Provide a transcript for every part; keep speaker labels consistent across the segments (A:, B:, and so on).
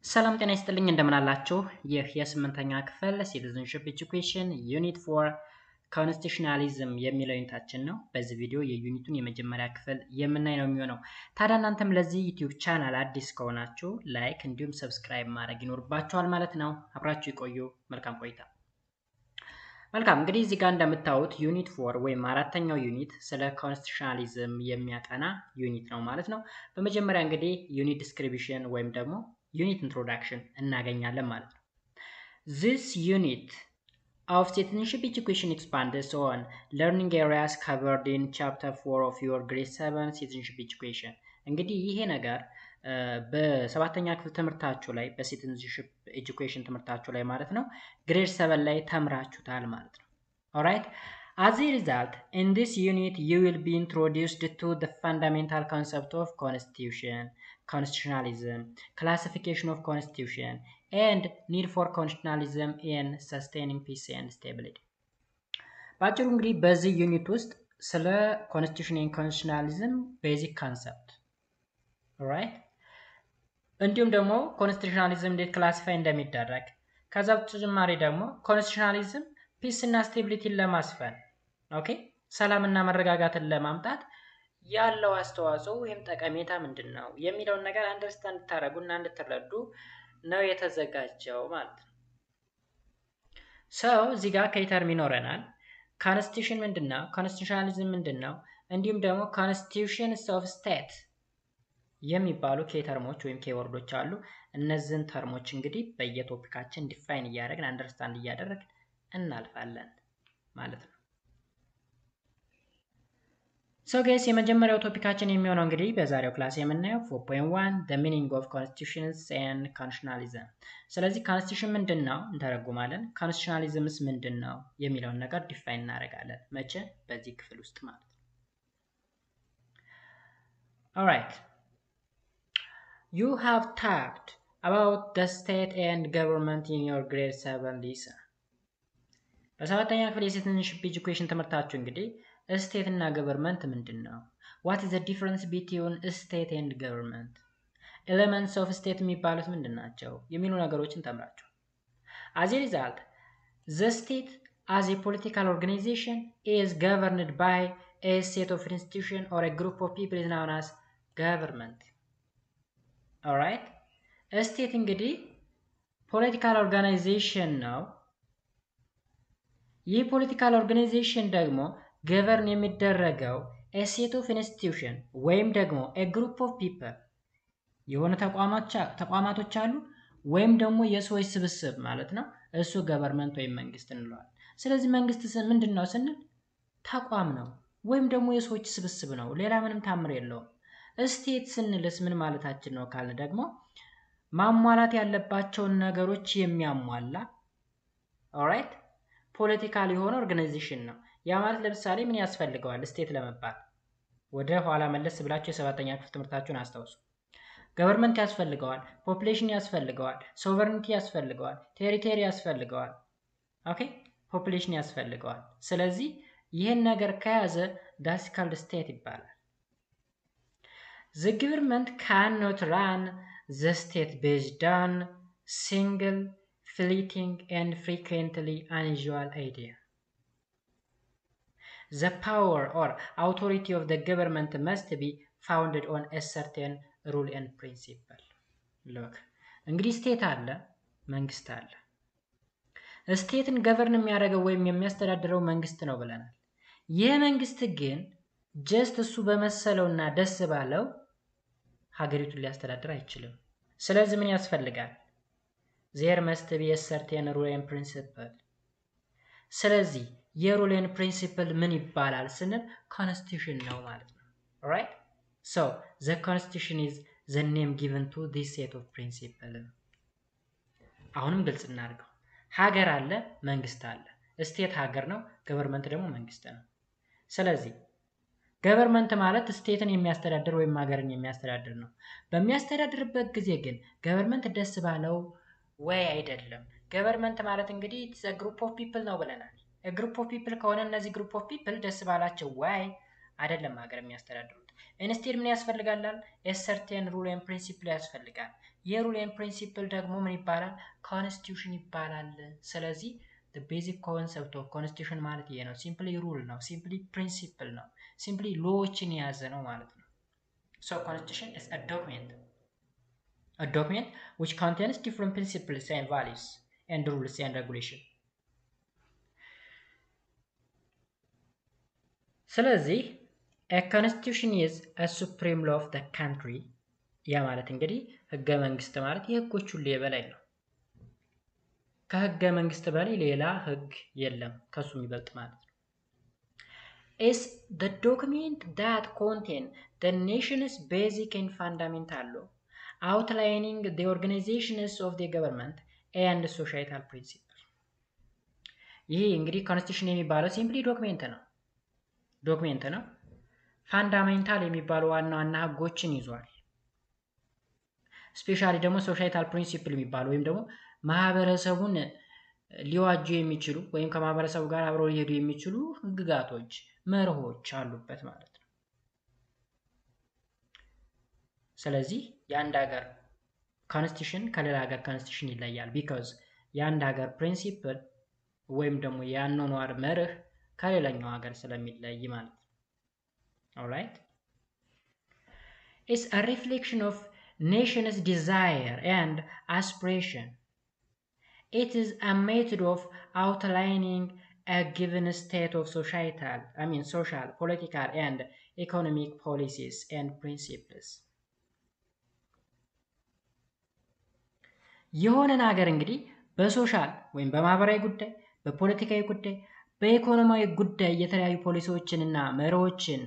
A: ሰላም ጤና ይስጥልኝ እንደምን አላችሁ? ይህ የስምንተኛ ክፍል Citizenship Education Unit 4 Constitutionalism የሚለው ዩኒታችን ነው። በዚህ ቪዲዮ የዩኒቱን የመጀመሪያ ክፍል የምናይ ነው የሚሆነው። ታዲያ እናንተም ለዚህ ዩቲዩብ ቻናል አዲስ ከሆናችሁ ላይክ እንዲሁም ሰብስክራይብ ማድረግ ይኖርባችኋል ማለት ነው። አብራችሁ ይቆዩ። መልካም ቆይታ። መልካም እንግዲህ እዚህ ጋር እንደምታዩት ዩኒት 4 ወይም አራተኛው ዩኒት ስለ ኮንስቲቱሽናሊዝም የሚያጠና ዩኒት ነው ማለት ነው። በመጀመሪያ እንግዲህ ዩኒት ዲስክሪፕሽን ወይም ደግሞ ዩኒት ኢንትሮዳክሽን እናገኛለን ማለት ነው። This unit of citizenship education expands on learning areas covered in chapter 4 of your grade 7 citizenship education. እንግዲህ ይሄ ነገር በሰባተኛ ክፍል ትምህርታችሁ ላይ በሲቲዝንሺፕ ኤጁኬሽን ትምህርታችሁ ላይ ማለት ነው ግሬድ 7 ላይ ተምራችሁታል ማለት ነው። Alright? As a result, in this unit you will be introduced to the fundamental concept of constitution, constitutionalism, classification of constitution, and need for constitutionalism in sustaining peace and stability. ባጭሩ እንግዲህ በዚህ ዩኒት ውስጥ ስለ ኮንስቲቱሽን and constitutionalism basic concept, alright? እንዲሁም ደግሞ ኮንስቲቱሽናሊዝም እንዴት ክላሲፋይ እንደሚደረግ ከዛ በተጨማሪ ደግሞ ኮንስቲቱሽናሊዝም ፒስ እና ስቴቢሊቲን ለማስፈን ኦኬ ሰላምና መረጋጋትን ለማምጣት ያለው አስተዋጽኦ ወይም ጠቀሜታ ምንድነው የሚለውን ነገር አንደርስታንድ ታረጉና እንድትረዱ ነው የተዘጋጀው ማለት ነው። እዚህ ጋር ከይተርም ይኖረናል። ኮንስቲቱሽን ምንድነው? ኮንስቲቱሽናሊዝም ምንድነው? እንዲሁም ደግሞ ኮንስቲቱሽንስ ኦፍ ስቴት የሚባሉ ኬተርሞች ወይም ኬወርዶች አሉ። እነዚህን ተርሞች እንግዲህ በየቶፒካችን ዲፋይን እያደረግን አንደርስታንድ እያደረግን እናልፋለን ማለት ነው። ጋይስ የመጀመሪያው ቶፒካችን የሚሆነው እንግዲህ በዛሬው ክላስ የምናየው 4.1 the meaning of constitutions and constitutionalism። ስለዚህ ኮንስቲቱሽን ምንድነው እንተረጉማለን፣ ኮንስቲቱሽናሊዝምስ ምንድነው የሚለውን ነገር ዲፋይን እናደርጋለን። መቼ? በዚህ ክፍል ውስጥ ማለት ነው። alright, you have talked about the state and government in your grade 7 lesson። በሰባተኛ ክፍል የሲቲዝንሺፕ ኤጁኬሽን ትምህርታችሁ እንግዲህ ስቴት እና ገቨርንመንት ምንድነው? what is the difference between state and government? elements of state የሚባሉት ምንድናቸው የሚሉ ነገሮችን ተምራችሁ። as a result, the state as a political organization is governed by a set of institution or a group of people is known as government. alright? ስቴት እንግዲህ ፖለቲካል ኦርጋናይዜሽን ነው። ይህ ፖለቲካል ኦርጋናይዜሽን ደግሞ ገቨርን የሚደረገው a set of institution ወይም ደግሞ a group of people የሆነ ተቋማቶች አሉ ወይም ደግሞ የሰዎች ስብስብ ማለት ነው። እሱ ገቨርንመንት ወይም መንግስት እንለዋለን። ስለዚህ መንግስት ምንድነው ስንል ተቋም ነው ወይም ደግሞ የሰዎች ስብስብ ነው። ሌላ ምንም ታምር የለውም። ስቴት ስንልስ ምን ማለታችን ነው ካልን ደግሞ ማሟላት ያለባቸውን ነገሮች የሚያሟላ alright ፖለቲካል የሆነ ኦርጋናይዜሽን ነው። ያ ማለት ለምሳሌ ምን ያስፈልገዋል ስቴት ለመባል? ወደ ኋላ መለስ ብላችሁ የሰባተኛ ክፍል ትምህርታችሁን አስታውሱ። ገቨርንመንት ያስፈልገዋል፣ ፖፑሌሽን ያስፈልገዋል፣ ሶቨሬኒቲ ያስፈልገዋል፣ ቴሪቶሪ ያስፈልገዋል፣ ኦኬ ፖፑሌሽን ያስፈልገዋል። ስለዚህ ይሄን ነገር ከያዘ that's called state ይባላል። The government cannot run the state based on single, fleeting, and frequently unusual idea. The power or authority of the government must be founded on a certain rule and principle. Look, እንግዲህ ስቴት አለ፣ መንግስት አለ። ስቴትን ገቨርን የሚያደርገው ወይም የሚያስተዳድረው መንግስት ነው ብለናል። ይህ መንግስት ግን ጀስት እሱ በመሰለውና ደስ ባለው ሀገሪቱን ሊያስተዳድር አይችልም። ስለዚህ ምን ያስፈልጋል? there must be a certain rule and principle። ስለዚህ የሩል and principle ምን ይባላል ስንል constitution ነው ማለት ነው። alright? so the constitution is the name given to this set of principle። አሁንም ግልጽ እናድርገው። ሀገር አለ፣ መንግስት አለ። ስቴት ሀገር ነው፣ ገቨርንመንት ደግሞ መንግስት ነው። ስለዚህ ገቨርንመንት ማለት ስቴትን የሚያስተዳድር ወይም ሀገርን የሚያስተዳድር ነው። በሚያስተዳድርበት ጊዜ ግን ገቨርንመንት ደስ ባለው ወይ አይደለም። ገቨርንመንት ማለት እንግዲህ it's a group of people ነው ብለናል። a group of people ከሆነ እነዚህ group of people ደስ ባላቸው ወይ አይደለም ሀገር የሚያስተዳድሩት። ኢንስቴድ ምን ያስፈልጋል? a certain rule and principle ያስፈልጋል። የሩል ኤንድ ፕሪንሲፕል ደግሞ ምን ይባላል? ኮንስቲቱሽን ይባላል። ስለዚህ the basic concept of constitution ማለት ይሄ ነው። ሲምፕሊ ሩል ነው፣ ሲምፕሊ ፕሪንሲፕል ነው፣ ሲምፕሊ ሎዎችን የያዘ ነው ማለት ነው። so constitution is a document which contains different principles and values and rules and regulation. ስለዚህ a constitution is a supreme law of the country ያ ማለት እንግዲህ ህገ መንግስት ማለት የህጎች ሁሉ የበላይ ነው። ከህገ መንግስት በላይ ሌላ ህግ የለም ከሱ የሚበልጥ ማለት ነው። is the document that contain the nation's basic and fundamental law outlining the organizations of the government and societal principles. ይሄ እንግዲህ ኮንስቲቱሽን የሚባለው ሲምፕሊ ዶክሜንት ነው። ፋንዳሜንታል የሚባለው ዋና ዋና ህጎችን ይዟል። ስፔሻሊ ደግሞ ሶሻይታል ፕሪንሲፕል የሚባለው ወይም ደግሞ ማህበረሰቡን ሊዋጁ የሚችሉ ወይም ከማህበረሰቡ ጋር አብረው ሊሄዱ የሚችሉ ህግጋቶች፣ መርሆች አሉበት ማለት ነው። ስለዚህ የአንድ ሀገር ኮንስቲቱሽን ከሌላ ሀገር ኮንስቲቱሽን ይለያል። ቢኮዝ የአንድ ሀገር ፕሪንሲፕል ወይም ደግሞ የአኗኗር መርህ ከሌላኛው ሀገር ስለሚለይ ማለት ነው። ኦልራይት it's a reflection of nation's desire and aspiration. It is a method of outlining a given state of social, political, and economic policies and principles. የሆነን ሀገር እንግዲህ በሶሻል ወይም በማህበራዊ ጉዳይ፣ በፖለቲካዊ ጉዳይ፣ በኢኮኖሚያዊ ጉዳይ የተለያዩ ፖሊሲዎችንና መርሆችን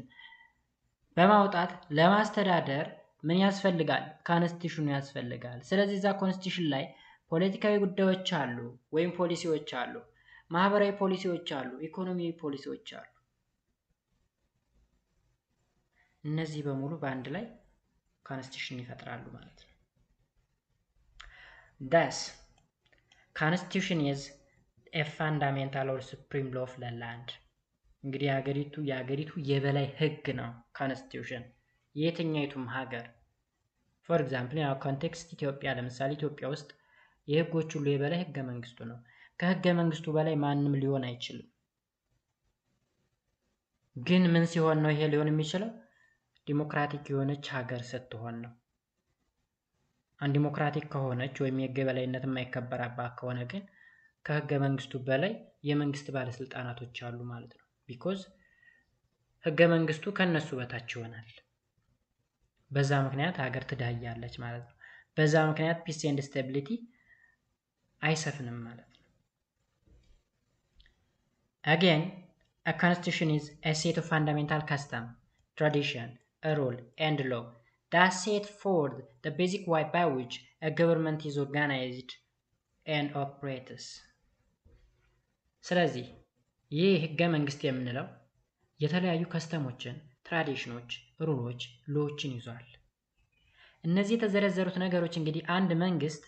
A: በማውጣት ለማስተዳደር ምን ያስፈልጋል? ኮንስቲቱሽኑ ያስፈልጋል። ስለዚህ እዛ ኮንስቲቱሽን ላይ ፖለቲካዊ ጉዳዮች አሉ ወይም ፖሊሲዎች አሉ፣ ማህበራዊ ፖሊሲዎች አሉ፣ ኢኮኖሚያዊ ፖሊሲዎች አሉ። እነዚህ በሙሉ በአንድ ላይ ኮንስቲቱሽን ይፈጥራሉ ማለት ነው። thus constitution is a fundamental or supreme law of the land. እንግዲህ የሀገሪቱ የበላይ ህግ ነው ኮንስቲቱሽን የትኛይቱም ሀገር። ፎር ኤግዛምፕል ያው ኮንቴክስት ኢትዮጵያ፣ ለምሳሌ ኢትዮጵያ ውስጥ የህጎች ሁሉ የበላይ ህገ መንግስቱ ነው። ከህገ መንግስቱ በላይ ማንም ሊሆን አይችልም። ግን ምን ሲሆን ነው ይሄ ሊሆን የሚችለው? ዲሞክራቲክ የሆነች ሀገር ስትሆን ነው። አንድ ዲሞክራቲክ ከሆነች ወይም የህግ የበላይነት የማይከበርባት ከሆነ ግን ከህገ መንግስቱ በላይ የመንግስት ባለስልጣናቶች አሉ ማለት ነው። ቢኮዝ ህገ መንግስቱ ከነሱ በታች ይሆናል። በዛ ምክንያት ሀገር ትዳያለች ማለት ነው። በዛ ምክንያት ፒስ ኤንድ ስታቢሊቲ አይሰፍንም ማለት ነው። again a constitution is a set of fundamental custom, tradition, a rule and law that set forth the basic way by which a government is organized and operates. ስለዚህ ይህ ህገ መንግስት የምንለው የተለያዩ ከስተሞችን፣ ትራዲሽኖች፣ ሩሎች፣ ሎዎችን ይዟል። እነዚህ የተዘረዘሩት ነገሮች እንግዲህ አንድ መንግስት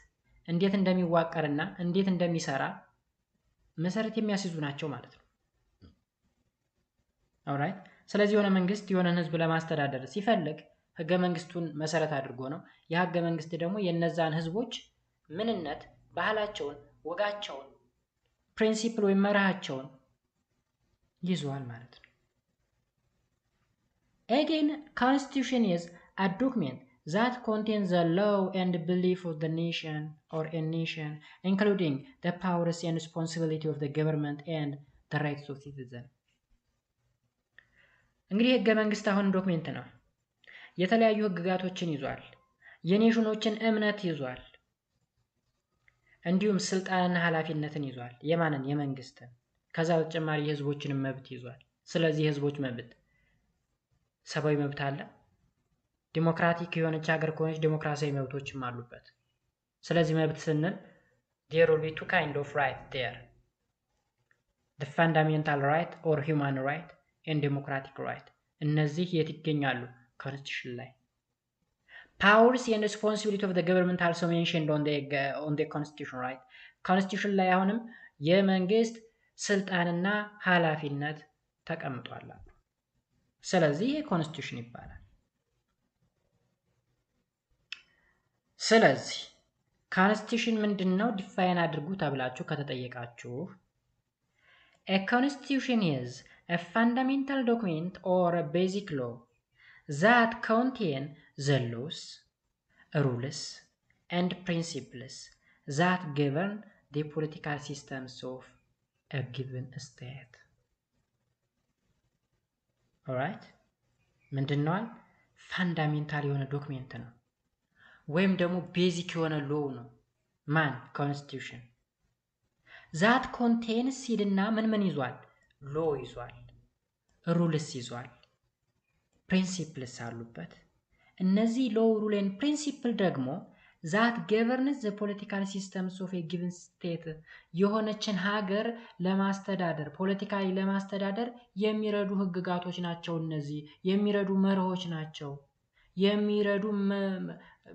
A: እንዴት እንደሚዋቀርና እንዴት እንደሚሰራ መሰረት የሚያስይዙ ናቸው ማለት ነው። ኦልራይት። ስለዚህ የሆነ መንግስት የሆነን ህዝብ ለማስተዳደር ሲፈልግ ህገ መንግስቱን መሰረት አድርጎ ነው። የህገ መንግስት ደግሞ የነዛን ህዝቦች ምንነት፣ ባህላቸውን፣ ወጋቸውን፣ ፕሪንሲፕል ወይም መርሃቸውን ይዟል ማለት ነው። again constitution is a document that contains the law and belief of the nation or a nation, including the powers and responsibility of the government and the rights of citizens. እንግዲህ ህገ መንግስት አሁን ዶክሜንት ነው። የተለያዩ ህግጋቶችን ይዟል። የኔሽኖችን እምነት ይዟል። እንዲሁም ስልጣንና ኃላፊነትን ይዟል። የማንን? የመንግስትን። ከዛ በተጨማሪ የህዝቦችን መብት ይዟል። ስለዚህ የህዝቦች መብት ሰብአዊ መብት አለ። ዲሞክራቲክ የሆነች ሀገር ከሆነች ዲሞክራሲያዊ መብቶችም አሉበት። ስለዚህ መብት ስንል there will be two kind of right there, the fundamental right or human right and democratic right. እነዚህ የት ይገኛሉ? ኮንስቲቱሽን ላይ። powers and responsibility of the government also mentioned on the constitution, right? ኮንስቲቱሽን ላይ አሁንም የመንግስት ስልጣንና ኃላፊነት ተቀምጧል። ስለዚህ ኮንስቲቱሽን ይባላል። ስለዚህ Constitution ምንድነው ዲፋይን አድርጉ ተብላችሁ ከተጠየቃችሁ A constitution is a fundamental document or a basic law that contain the laws, rules, and principles that govern the political systems of a given state. Alright? ምንድነው? ፋንዳሜንታል የሆነ ዶክሜንት ነው ወይም ደግሞ ቤዚክ የሆነ ሎው ነው። ማን? ኮንስቲቱሽን ዛት ኮንቴንስ ሲልና ምን ይዟል? ሎ ይዟል፣ ሩልስ ይዟል፣ ፕሪንሲፕልስ አሉበት። እነዚህ ሎ ሩል ኤንድ ፕሪንሲፕል ደግሞ ዛት ገቨርንስ ዘ ፖለቲካል ሲስተምስ ኦፍ ኤ ጊቨን ስቴት የሆነችን ሀገር ለማስተዳደር ፖለቲካሊ ለማስተዳደር የሚረዱ ህግጋቶች ናቸው። እነዚህ የሚረዱ መርሆች ናቸው። የሚረዱ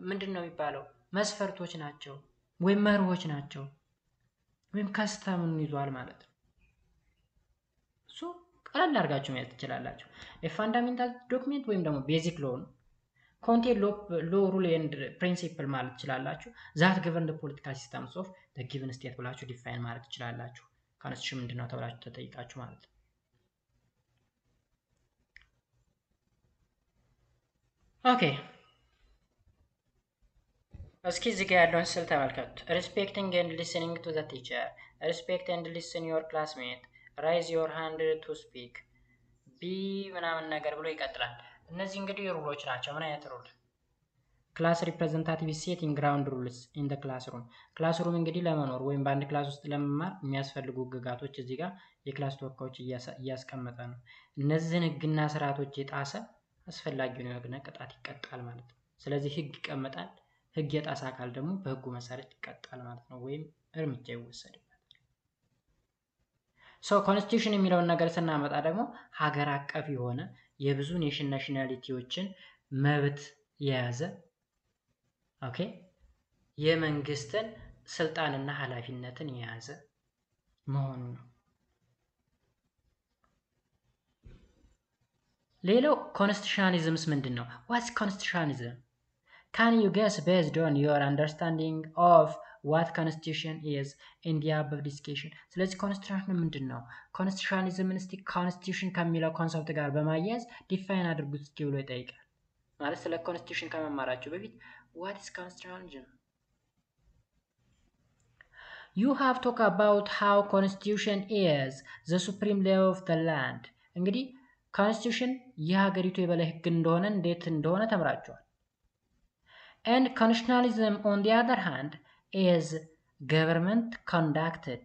A: ምንድነው የሚባለው? መስፈርቶች ናቸው ወይም መርሆች ናቸው ወይም ከስተምን ይዟል ማለት ነው። ሶ ቀላል አድርጋችሁ ማለት ትችላላችሁ። a fundamental document ወይም ደግሞ basic law contain law rule and principle ማለት ትችላላችሁ። that govern the political systems of the given state ብላችሁ ዲፋይን ማለት ትችላላችሁ። ኮንስቲቱሽን ምንድነው ተብላችሁ ተጠይቃችሁ ማለት ነው። ኦኬ እስኪ እዚህ ጋር ያለውን ስል ተመልከቱ። respecting and listening to the teacher, respect and listen your classmate, raise your hand to speak, be ምናምን ነገር ብሎ ይቀጥላል። እነዚህ እንግዲህ ሩሎች ናቸው። ምን አይነት ሩል? ክላስ ሪፕሬዘንታቲቭ ሴቲንግ ግራውንድ ሩልስ ኢን ዘ ክላስሩም። ክላስሩም እንግዲህ ለመኖር ወይም በአንድ ክላስ ውስጥ ለመማር የሚያስፈልጉ ህግጋቶች እዚህ ጋር የክላስ ተወካዮች እያስቀመጠ ነው። እነዚህን ህግና ስርዓቶች የጣሰ አስፈላጊውን የሆነ ቅጣት ይቀጣል ማለት ነው። ስለዚህ ህግ ይቀመጣል። ህግ የጣሰ አካል ደግሞ በህጉ መሰረት ይቀጣል ማለት ነው፣ ወይም እርምጃ ይወሰድበታል። ኮንስቲቱሽን የሚለውን ነገር ስናመጣ ደግሞ ሀገር አቀፍ የሆነ የብዙ ናሽናሊቲዎችን መብት የያዘ ኦኬ የመንግስትን ስልጣንና ኃላፊነትን የያዘ መሆኑ ነው። ሌላው ኮንስቲቱሽናሊዝምስ ምንድነው? ዋትስ ኮንስቲቱሽናሊዝም? Can you guess based on your understanding of what constitution is in the above discussion? ስለዚህ ኮንስቲቱሽን ምንድነው? ኮንስቲቱሽናሊዝምን እስቲ ኮንስቲቱሽን ከሚለው ኮንሰፕት ጋር በማያያዝ ዲፋይን አድርጉት እስኪ ብሎ ይጠይቃል። ማለት ስለ ኮንስቲቱሽን ከመማራችሁ በፊት what is constitutionalism? You have talked about how constitution is the supreme law of the land. እንግዲህ ኮንስቲቱሽን የሀገሪቱ የበላይ ህግ እንደሆነ እንዴት እንደሆነ ተምራችኋል። And constitutionalism, on the other hand, is government conducted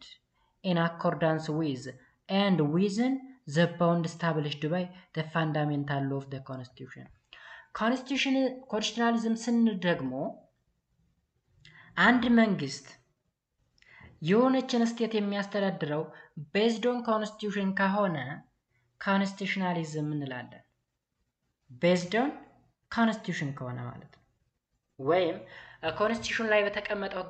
A: in accordance with and within the bound established by the fundamental law of the Constitution. Constitutionalism ስንል ደግሞ አንድ መንግስት የሆነችን ስቴት የሚያስተዳድረው based on constitution ከሆነ constitutionalism እንላለን። based on constitution ከሆነ ማለት ነው። ወይም ኮንስቲቱሽን ላይ በተቀመጠው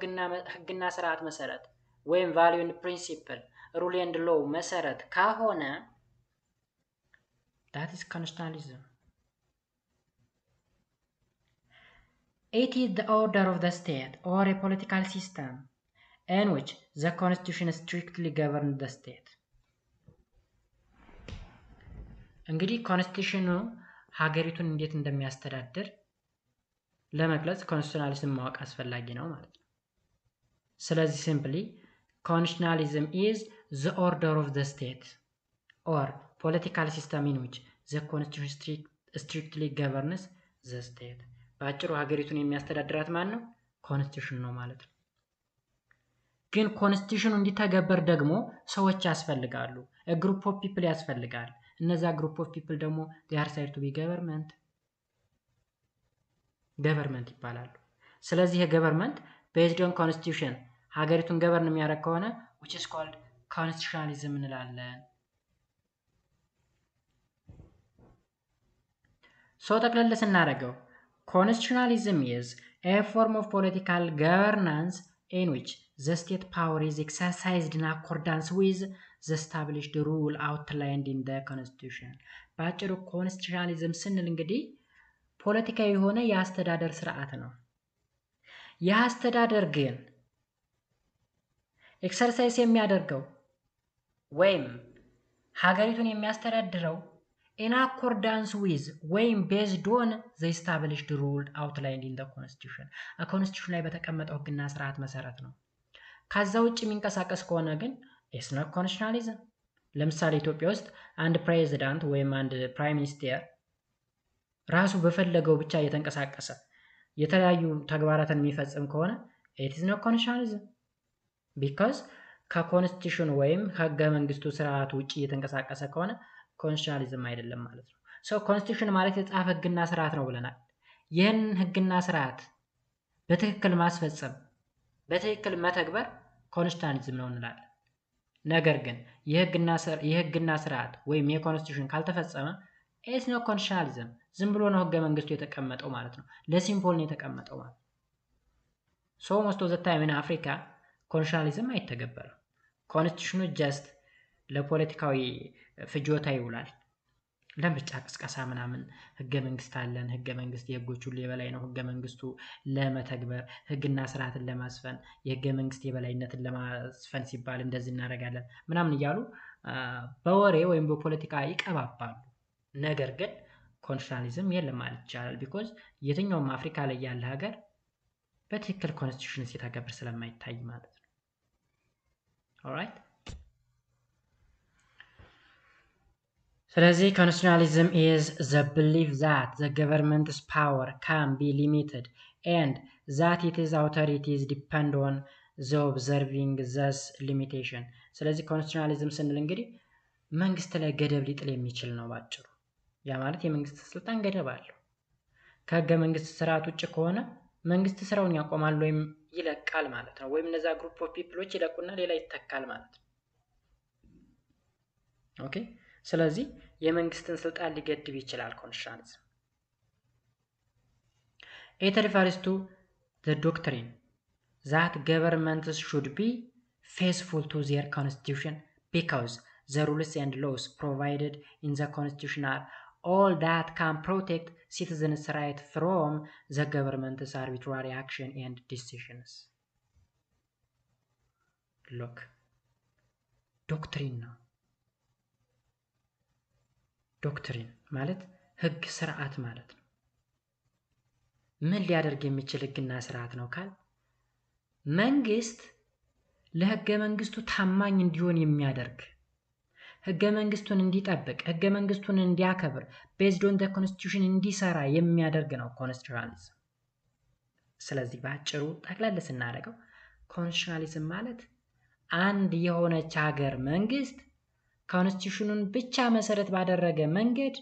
A: ህግና ስርዓት መሰረት ወይም ቫልዩ ኤንድ ፕሪንሲፕል ሩል ኤንድ ሎው መሰረት ከሆነ that is constitutionalism. It is the order of the state or a political system in which the constitution strictly governs the state. እንግዲህ ኮንስቲቱሽኑ ሀገሪቱን እንዴት እንደሚያስተዳድር ለመግለጽ ኮንስቲቱሽናሊዝም ማወቅ አስፈላጊ ነው ማለት ነው። ስለዚህ ሲምፕሊ ኮንስቲቱሽናሊዝም is the order of the state or political system in which the constitution strictly governs the state. በአጭሩ ሀገሪቱን የሚያስተዳድራት ማን ነው? ኮንስቲቱሽን ነው ማለት ነው። ግን ኮንስቲቱሽኑ እንዲተገበር ደግሞ ሰዎች ያስፈልጋሉ። a group of people ያስፈልጋል። እነዛ group of people ደግሞ they are said to be government ይባላሉ። ስለዚህ የገቨርንመንት based on constitution ሀገሪቱን ገቨርን የሚያደርግ ከሆነ which is called constitutionalism እንላለን። ጠቅለል ስናደርገው constitutionalism is a form of political governance in which the state power is exercised in accordance with the established rule outlined in the constitution. በአጭሩ ኮንስቲቱሽናሊዝም ስንል እንግዲህ ፖለቲካዊ የሆነ የአስተዳደር ስርዓት ነው። የአስተዳደር ግን ኤክሰርሳይዝ የሚያደርገው ወይም ሀገሪቱን የሚያስተዳድረው in accordance with ወይም based on the established rule outlined in the constitution constitution ላይ በተቀመጠው ህግና ስርዓት መሰረት ነው። ከዛ ውጭ የሚንቀሳቀስ ከሆነ ግን it's not constitutionalism። ለምሳሌ ኢትዮጵያ ውስጥ አንድ ፕሬዝዳንት ወይም አንድ ፕራይም ሚኒስቴር ራሱ በፈለገው ብቻ እየተንቀሳቀሰ የተለያዩ ተግባራትን የሚፈጽም ከሆነ it is not constitutionalism because ከኮንስቲቱሽን ወይም ከህገ መንግስቱ ስርዓት ውጪ እየተንቀሳቀሰ ከሆነ ኮንስቲቱሽናሊዝም አይደለም ማለት ነው። ሶ ኮንስቲቱሽን ማለት የተጻፈ ህግና ስርዓት ነው ብለናል። ይህን ህግና ስርዓት በትክክል ማስፈጸም በትክክል መተግበር ኮንስቲቱሽናሊዝም ነው እንላለን። ነገር ግን የህግና ስርዓት ወይም የኮንስቲቱሽን ካልተፈጸመ ኢትስ ኖት ኮንስቲቱሽናሊዝም ዝም ብሎ ነው ህገ መንግስቱ የተቀመጠው ማለት ነው። ለሲምቦል ነው የተቀመጠው ማለት ነው። ሶ ሞስት ኦፍ ዘ ታይም ኢን አፍሪካ ኮንስቲቱሽናሊዝም አይተገበርም። ኮንስቲቱሽኑ ጀስት ለፖለቲካዊ ፍጆታ ይውላል። ለምርጫ ቅስቀሳ ምናምን ህገ መንግስት አለን፣ ህገ መንግስት የህጎች ሁሉ የበላይ ነው፣ ህገ መንግስቱ ለመተግበር ህግና ስርዓትን ለማስፈን የህገ መንግስት የበላይነትን ለማስፈን ሲባል እንደዚህ እናደርጋለን ምናምን እያሉ በወሬ ወይም በፖለቲካ ይቀባባሉ። ነገር ግን ኮንስቲቱሽናሊዝም የለም ማለት ይቻላል። ቢኮዝ የትኛውም አፍሪካ ላይ ያለ ሀገር በትክክል ኮንስቲቱሽን ሲተገብር ስለማይታይ ማለት ነው። ኦልራይት። ስለዚህ constitutionalism is the belief that the government's power can be limited and that its authorities depend on the observing this limitation። ስለዚህ constitutionalism ስንል እንግዲህ መንግስት ላይ ገደብ ሊጥል የሚችል ነው ባጭሩ። ያ ማለት የመንግስት ስልጣን ገደብ አለው። ከህገ መንግስት ስርዓት ውጭ ከሆነ መንግስት ስራውን ያቆማል ወይም ይለቃል ማለት ነው። ወይም እነዛ ግሩፕ ኦፍ ፒፕሎች ይለቁና ሌላ ይተካል ማለት ነው። ኦኬ። ስለዚህ የመንግስትን ስልጣን ሊገድብ ይችላል ኮንስቲቱሽናሊዝም። It refers to the doctrine that governments should be faithful to their constitution because the rules and laws provided in the constitution are all that can protect citizens' right from the government's arbitrary action and decisions. Look, doctrine ነው። ዶክትሪን ማለት ህግ ስርዓት ማለት ነው። ምን ሊያደርግ የሚችል ህግና ስርዓት ነው ካል መንግስት ለህገ መንግስቱ ታማኝ እንዲሆን የሚያደርግ ህገ መንግስቱን እንዲጠብቅ ህገ መንግስቱን እንዲያከብር based on the constitution እንዲሰራ የሚያደርግ ነው ኮንስቲቱሽናሊዝም። ስለዚህ በአጭሩ ጠቅለል ስናደርገው ኮንስቲቱሽናሊዝም ማለት አንድ የሆነች ሀገር መንግስት ኮንስቲቱሽኑን ብቻ መሰረት ባደረገ መንገድ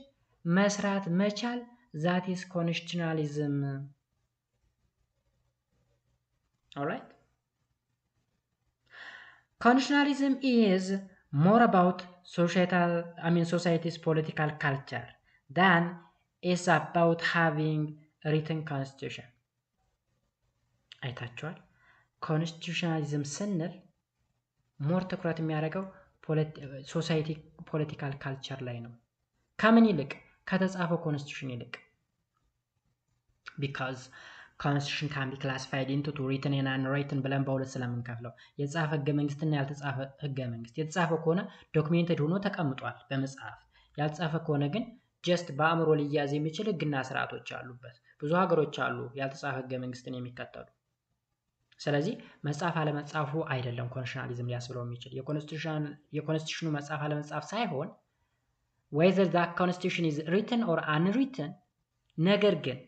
A: መስራት መቻል that is constitutionalism. Alright? Constitutionalism is more about society's political culture than is about having written constitution. አይታችኋል? ኮንስቲቱሽናሊዝም ስንል ሞር ትኩረት የሚያደርገው ሶሳይቲ ፖለቲካል ካልቸር ላይ ነው። ከምን ይልቅ ከተጻፈው ኮንስቲቱሽን ይልቅ because constitution can be classified into two written and unwritten ብለን በሁለት ስለምንከፍለው የጻፈ ህገ መንግስትና ያልተጻፈ ህገ መንግስት። የተጻፈ ከሆነ ዶክሜንትድ ሆኖ ተቀምጧል በመጽሐፍ። ያልተጻፈ ከሆነ ግን ጀስት በአእምሮ ሊያዝ የሚችል ህግና ስርዓቶች አሉበት። ብዙ ሀገሮች አሉ ያልተጻፈ ህገ መንግስትን የሚከተሉ። ስለዚህ መጽሐፍ አለመጻፉ አይደለም ኮንስቲቱሽናሊዝም ሊያስብለው የሚችል የኮንስቲቱሽኑ መጽሐፍ አለመጻፍ ሳይሆን whether that constitution is written or unwritten ነገር ግን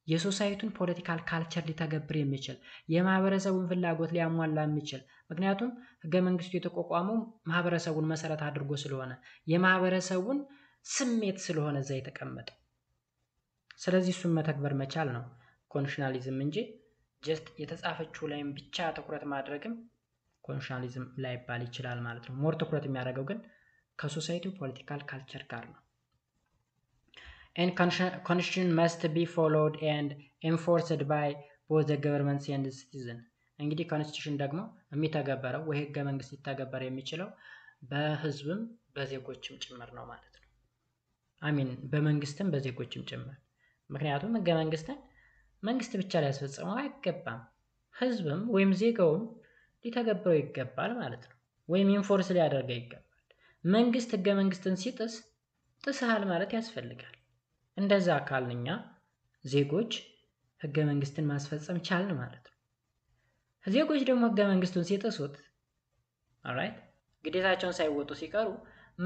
A: የሶሳይቲውን ፖለቲካል ካልቸር ሊተገብር የሚችል የማህበረሰቡን ፍላጎት ሊያሟላ የሚችል ምክንያቱም ህገ መንግስቱ የተቋቋመው ማህበረሰቡን መሰረት አድርጎ ስለሆነ የማህበረሰቡን ስሜት ስለሆነ እዛ የተቀመጠው። ስለዚህ እሱን መተግበር መቻል ነው ኮንስቲቱሽናሊዝም እንጂ ጀስት የተጻፈችው ላይም ብቻ ትኩረት ማድረግም ኮንስቲቱሽናሊዝም ላይባል ይችላል ማለት ነው። ሞር ትኩረት የሚያደርገው ግን ከሶሳይቲው ፖለቲካል ካልቸር ጋር ነው። And constitution must be followed and enforced by both the government and the citizen. እንግዲህ ኮንስቲቱሽን ደግሞ የሚተገበረው ወይ ህገ መንግስት ሊተገበር የሚችለው በህዝብም በዜጎችም ጭምር ነው ማለት ነው። በመንግስትም በዜጎችም ጭምር። ምክንያቱም ህገ መንግስትን መንግስት ብቻ ሊያስፈጽመው አይገባም። ህዝብም ወይም ዜጋውም ሊተገብረው ይገባል ማለት ነው። ወይም ኢንፎርስ ሊያደርገው ይገባል። መንግስት ህገ መንግስትን ሲጥስ ጥሰሃል ማለት ያስፈልጋል። እንደዛ ካልንኛ ዜጎች ህገ መንግስትን ማስፈጸም ቻልን ማለት ነው። ዜጎች ደግሞ ህገ መንግስቱን ሲጥሱት ኦልራይት ግዴታቸውን ሳይወጡ ሲቀሩ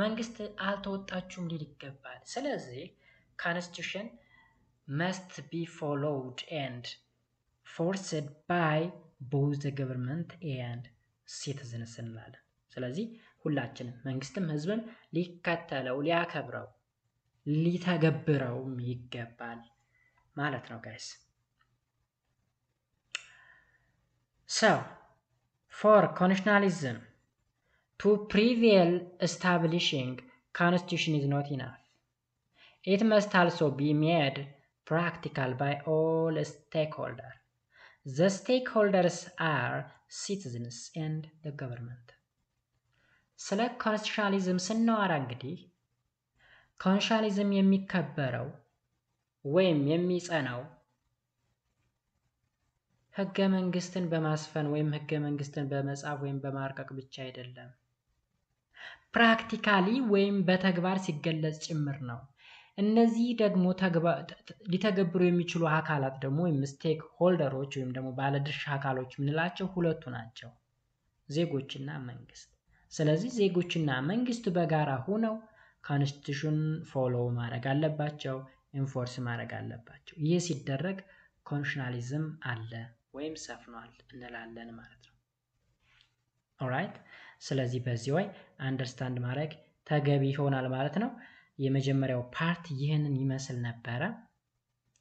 A: መንግስት አልተወጣችሁም ሊል ይገባል። ስለዚህ ኮንስቲቱሽን must be followed and forced by both the government and citizens እንላለን። ስለዚህ ሁላችንም መንግስትም ህዝብም ሊከተለው ሊያከብረው ሊተገብረውም ይገባል ማለት ነው ጋይስ። So for constitutionalism to prevail, establishing constitution is not enough. It must also be made practical by all stakeholders. The stakeholders are citizens and the government. ስለ ኮንስቲቱሽናሊዝም ስናወራ እንግዲህ ኮንስቲቱሽናሊዝም የሚከበረው ወይም የሚጸናው ህገ መንግስትን በማስፈን ወይም ህገ መንግስትን በመጻፍ ወይም በማርቀቅ ብቻ አይደለም። ፕራክቲካሊ ወይም በተግባር ሲገለጽ ጭምር ነው። እነዚህ ደግሞ ሊተገብሩ የሚችሉ አካላት ደግሞ ወይም ስቴክ ሆልደሮች ወይም ደግሞ ባለድርሻ አካሎች የምንላቸው ሁለቱ ናቸው፣ ዜጎችና መንግስት። ስለዚህ ዜጎችና መንግስት በጋራ ሆነው ኮንስቲቱሽን ፎሎ ማድረግ አለባቸው፣ ኢንፎርስ ማድረግ አለባቸው። ይህ ሲደረግ ኮንስቲቱሽናሊዝም አለ ወይም ሰፍኗል እንላለን ማለት ነው። ኦልራይት። ስለዚህ በዚህ ወይ አንደርስታንድ ማድረግ ተገቢ ይሆናል ማለት ነው። የመጀመሪያው ፓርት ይህንን ይመስል ነበረ።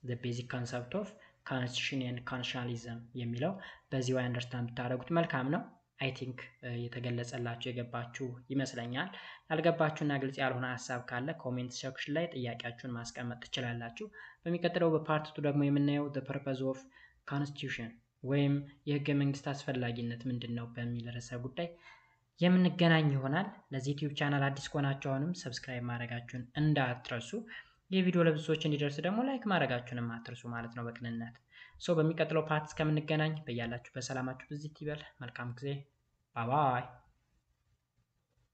A: the basic concept of constitution and constitutionalism የሚለው በዚህ ወይ አንደርስታንድ ብታደርጉት መልካም ነው። አይ ቲንክ የተገለጸላችሁ የገባችሁ ይመስለኛል። ያልገባችሁና ግልጽ ያልሆነ ሀሳብ ካለ ኮሜንት ሴክሽን ላይ ጥያቄያችሁን ማስቀመጥ ትችላላችሁ። በሚቀጥለው በፓርት 2 ደግሞ የምናየው the purpose of constitution ወይም የህገ መንግስት አስፈላጊነት ምንድነው በሚል ርዕሰ ጉዳይ የምንገናኝ ይሆናል። ለዚህ ዩቲዩብ ቻናል አዲስ ከሆናችሁ አሁንም ሰብስክራይብ ማድረጋችሁን እንዳትረሱ። የቪዲዮ ለብዙዎች እንዲደርስ ደግሞ ላይክ ማድረጋችሁንም አትርሱ ማለት ነው በቅንነት። በሚቀጥለው ፓርት እስከምንገናኝ በያላችሁ በሰላማችሁ ብዝት ይበል። መልካም ጊዜ። ባይ ባይ።